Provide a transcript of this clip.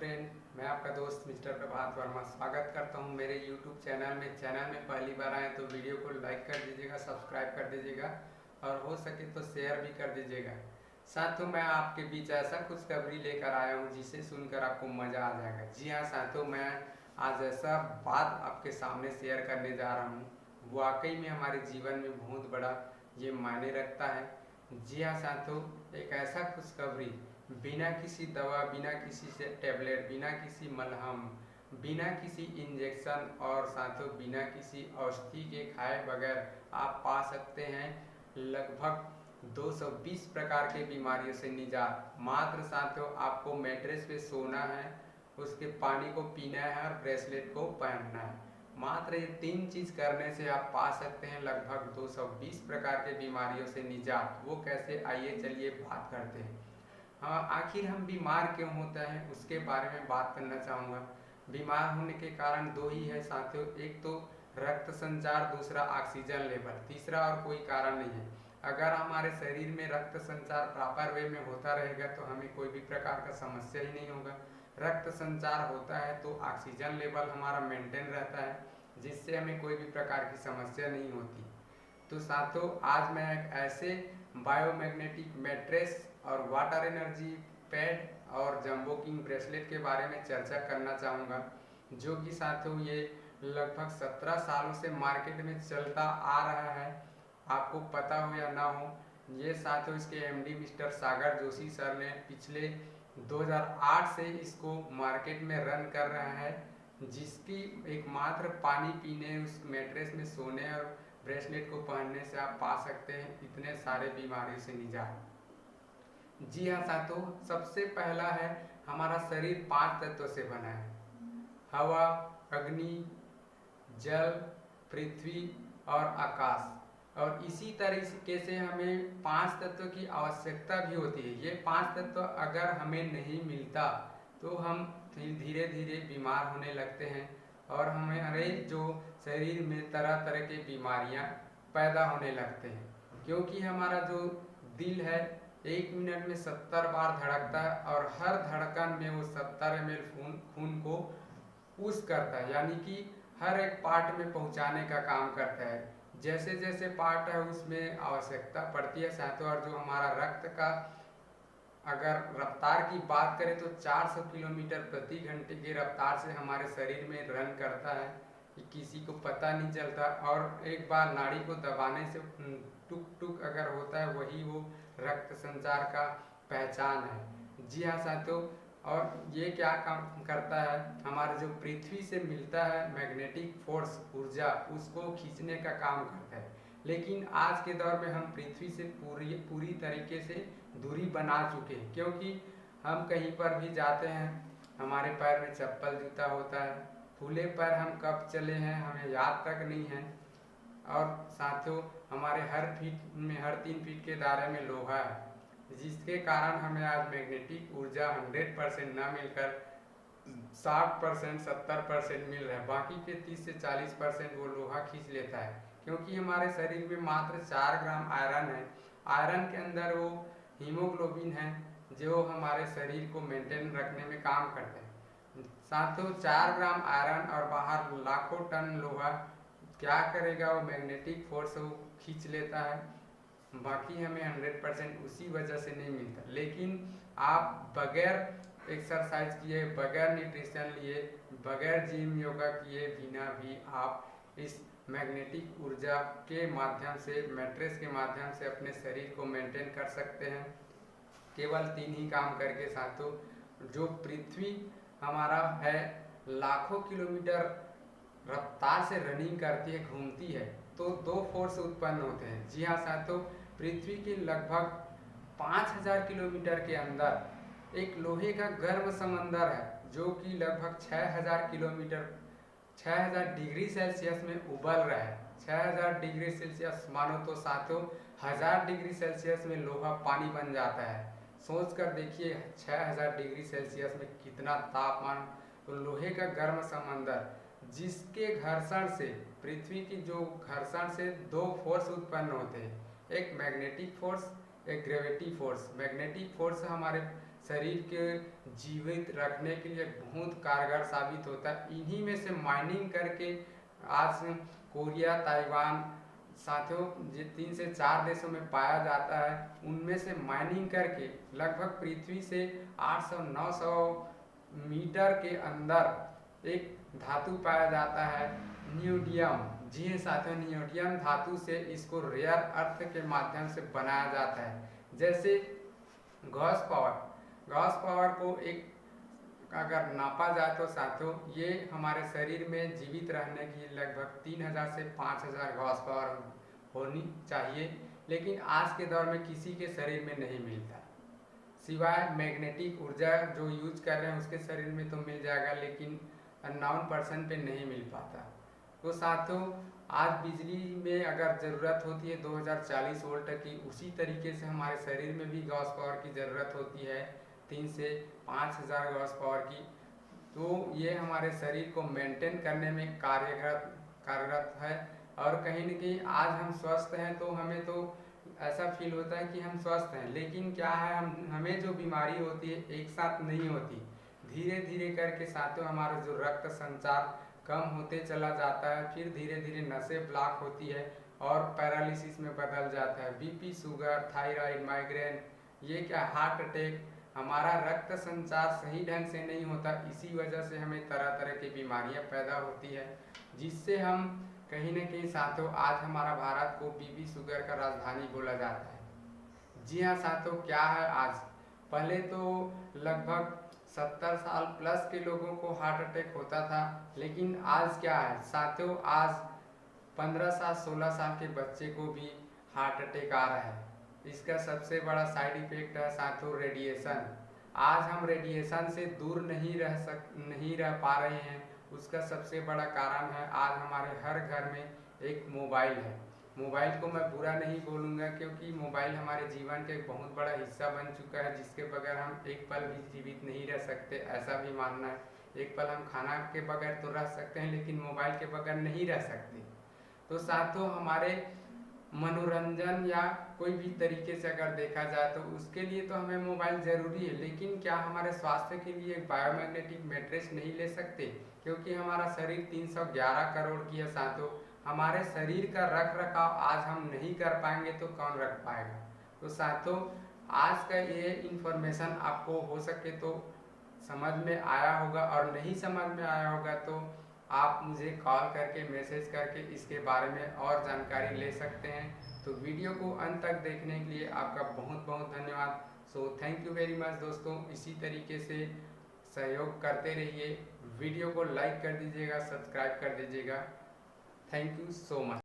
Friend, मैं आपका दोस्त मिस्टर प्रभात वर्मा स्वागत करता हूं मेरे यूट्यूब चैनल में। पहली बार आए तो वीडियो को लाइक कर दीजिएगा, सब्सक्राइब कर दीजिएगा और हो सके तो शेयर भी कर दीजिएगा। साथियों, मैं आपके बीच ऐसा खुशखबरी लेकर आया हूं जिसे सुनकर आपको मज़ा आ जाएगा। जी हाँ साथियों, मैं आज ऐसा बात आपके सामने शेयर करने जा रहा हूँ, वाकई में हमारे जीवन में बहुत बड़ा ये मायने रखता है। जी हाँ साथियों, एक ऐसा खुशखबरी, बिना किसी दवा, बिना किसी से टैबलेट, बिना किसी मलहम, बिना किसी इंजेक्शन और साथियों बिना किसी औषधि के खाए बगैर आप पा सकते हैं लगभग 220 प्रकार के बीमारियों से निजात। मात्र साथियों आपको मैट्रेस पे सोना है, उसके पानी को पीना है और ब्रेसलेट को पहनना है। मात्र ये 3 चीज़ करने से आप पा सकते हैं लगभग 220 प्रकार के बीमारियों से निजात। वो कैसे, आइए चलिए बात करते हैं। हाँ, आखिर हम बीमार क्यों होते हैं उसके बारे में बात करना चाहूँगा। बीमार होने के कारण दो ही है साथियों, एक तो रक्त संचार, दूसरा ऑक्सीजन लेवल, तीसरा और कोई कारण नहीं है। अगर हमारे शरीर में रक्त संचार प्रॉपर वे में होता रहेगा तो हमें कोई भी प्रकार का समस्या ही नहीं होगा। रक्त संचार होता है तो ऑक्सीजन लेवल हमारा मेंटेन रहता है, जिससे हमें कोई भी प्रकार की समस्या नहीं होती। तो साथियों आज मैं एक ऐसे बायोमैग्नेटिक मैट्रेस और वाटर एनर्जी पैड और जंबो किंग ब्रेसलेट के बारे में चर्चा करना चाहूँगा, जो कि साथियों ये लगभग 17 सालों से मार्केट में चलता आ रहा है। आपको पता हो या ना हो, ये साथियों इसके एमडी मिस्टर सागर जोशी सर ने पिछले 2008 से इसको मार्केट में रन कर रहा है, जिसकी एकमात्र पानी पीने, उस मैट्रेस में सोने और ब्रेसलेट को पहनने से आप पा सकते हैं इतने सारे बीमारियों से निजात। जी हाँ साथियों, सबसे पहला है हमारा शरीर 5 तत्वों से बना है: हवा, अग्नि, जल, पृथ्वी और आकाश। और इसी तरीके से हमें 5 तत्वों की आवश्यकता भी होती है। ये 5 तत्व अगर हमें नहीं मिलता तो हम धीरे धीरे बीमार होने लगते हैं और हमारे जो शरीर में तरह तरह की बीमारियां पैदा होने लगते हैं। क्योंकि हमारा जो दिल है 1 मिनट में 70 बार धड़कता है और हर धड़कन में वो 70 ml खून को पुश करता है, यानी कि हर एक पार्ट में पहुंचाने का काम करता है। जैसे जैसे पार्ट है उसमें आवश्यकता पड़ती है साथियों। और जो हमारा रक्त का अगर रफ्तार की बात करें तो 400 किलोमीटर प्रति घंटे की रफ्तार से हमारे शरीर में रन करता है, कि किसी को पता नहीं चलता। और एक बार नाड़ी को दबाने से टुक टुक अगर होता है, वही वो रक्त संचार का पहचान है। जी हाँ साथियों, और ये क्या काम करता है, हमारे जो पृथ्वी से मिलता है मैग्नेटिक फोर्स, ऊर्जा, उसको खींचने का काम करता है। लेकिन आज के दौर में हम पृथ्वी से पूरी तरीके से दूरी बना चुके हैं, क्योंकि हम कहीं पर भी जाते हैं हमारे पैर में चप्पल जूता होता है, फूले पैर हम कब चले हैं हमें याद तक नहीं है। और साथियों हमारे हर 3 फीट के दायरे में लोहा है, जिसके कारण हमें आज मैग्नेटिक ऊर्जा 100% न मिलकर 60% 70% मिल रहा है। बाकी के 30 से 40% वो लोहा खींच लेता है, क्योंकि हमारे शरीर में मात्र 4 ग्राम आयरन है। आयरन के अंदर वो हीमोग्लोबिन है जो हमारे शरीर को मेंटेन रखने में काम करते हैं। साथियों 4 ग्राम आयरन और बाहर लाखों टन लोहा क्या करेगा, वो मैग्नेटिक फोर्स वो खींच लेता है। बाकी हमें 100% उसी वजह से नहीं मिलता। लेकिन आप बगैर एक्सरसाइज किए, बगैर न्यूट्रिशन लिए, बगैर जिम योगा किए बिना भी आप इस मैग्नेटिक ऊर्जा के माध्यम से, मैट्रेस के माध्यम से अपने शरीर को मेंटेन कर सकते हैं, केवल 3 ही काम करके साथियों। जो पृथ्वी हमारा है लाखों किलोमीटर रफ्तार से रनिंग करती है, घूमती है, तो 2 फोर्स उत्पन्न होते हैं। जी हाँ साथियों, पृथ्वी के लगभग 5000 किलोमीटर के अंदर एक लोहे का गर्म समंदर है, जो कि लगभग 6000 डिग्री सेल्सियस में उबल रहा है। 6000 डिग्री सेल्सियस मानो तो साथियों 1000 डिग्री सेल्सियस में लोहा पानी बन जाता है। सोच कर देखिए 6000 डिग्री सेल्सियस में कितना तापमान। तो लोहे का गर्म समंदर, जिसके घर्षण से, पृथ्वी की जो घर्षण से 2 फोर्स उत्पन्न होते हैं, एक मैग्नेटिक फोर्स, एक ग्रेविटी फोर्स। मैग्नेटिक फोर्स हमारे शरीर के जीवित रखने के लिए बहुत कारगर साबित होता है। इन्हीं में से माइनिंग करके आज कोरिया, ताइवान साथियों, ये 3 से 4 देशों में पाया जाता है। उनमें से माइनिंग करके लगभग पृथ्वी से 800-900 मीटर के अंदर एक धातु पाया जाता है, नियोडियम। जी हाँ साथियों, नियोडियम धातु से इसको रेयर अर्थ के माध्यम से बनाया जाता है। जैसे गॉस पावर को एक अगर नापा जाए तो साथियों, ये हमारे शरीर में जीवित रहने की लगभग 3000 से 5000 गॉस पावर होनी चाहिए, लेकिन आज के दौर में किसी के शरीर में नहीं मिलता, सिवाय मैग्नेटिक ऊर्जा जो यूज कर रहे हैं उसके शरीर में तो मिल जाएगा, लेकिन अननोन पर्सन पे नहीं मिल पाता। तो साथियों, आज बिजली में अगर ज़रूरत होती है 2040 वोल्ट की, उसी तरीके से हमारे शरीर में भी गॉस पावर की ज़रूरत होती है 3 से 5000 गॉस पावर की। तो ये हमारे शरीर को मेंटेन करने में कार्यरत है। और कहीं न कहीं आज हम स्वस्थ हैं तो हमें तो ऐसा फील होता है कि हम स्वस्थ हैं, लेकिन क्या है, हमें जो बीमारी होती है एक साथ नहीं होती, धीरे धीरे करके साथियों हमारा जो रक्त संचार कम होते चला जाता है, फिर धीरे धीरे नसें ब्लॉक होती है और पैरालिसिस में बदल जाता है। बीपी, शुगर, थायराइड, माइग्रेन, ये क्या हार्ट अटैक, हमारा रक्त संचार सही ढंग से नहीं होता, इसी वजह से हमें तरह तरह की बीमारियां पैदा होती है, जिससे हम कहीं न कहीं साथियों आज हमारा भारत को बीपी शुगर का राजधानी बोला जाता है। जी हाँ साथियों, क्या है आज, पहले तो लगभग 70 साल प्लस के लोगों को हार्ट अटैक होता था, लेकिन आज क्या है साथियों, आज 15 साल 16 साल के बच्चे को भी हार्ट अटैक आ रहा है। इसका सबसे बड़ा साइड इफेक्ट है साथियों रेडिएशन। आज हम रेडिएशन से दूर नहीं रह पा रहे हैं, उसका सबसे बड़ा कारण है आज हमारे हर घर में एक मोबाइल है। मोबाइल को मैं बुरा नहीं बोलूँगा, क्योंकि मोबाइल हमारे जीवन का एक बहुत बड़ा हिस्सा बन चुका है, जिसके बगैर हम एक पल भी जीवित नहीं रह सकते, ऐसा भी मानना है। एक पल हम खाना के बगैर तो रह सकते हैं, लेकिन मोबाइल के बगैर नहीं रह सकते। तो साथियों, हमारे मनोरंजन या कोई भी तरीके से अगर देखा जाए तो उसके लिए तो हमें मोबाइल ज़रूरी है, लेकिन क्या हमारे स्वास्थ्य के लिए बायोमैग्नेटिक मैट्रेस नहीं ले सकते? क्योंकि हमारा शरीर 311 करोड़ की है साथियों, हमारे शरीर का रख रखाव आज हम नहीं कर पाएंगे तो कौन रख पाएगा। तो साथियों, आज का ये इन्फॉर्मेशन आपको हो सके तो समझ में आया होगा, और नहीं समझ में आया होगा तो आप मुझे कॉल करके मैसेज करके इसके बारे में और जानकारी ले सकते हैं। तो वीडियो को अंत तक देखने के लिए आपका बहुत बहुत धन्यवाद। So thank you very much दोस्तों, इसी तरीके से सहयोग करते रहिए, वीडियो को लाइक कर दीजिएगा, सब्सक्राइब कर दीजिएगा। Thank you so much.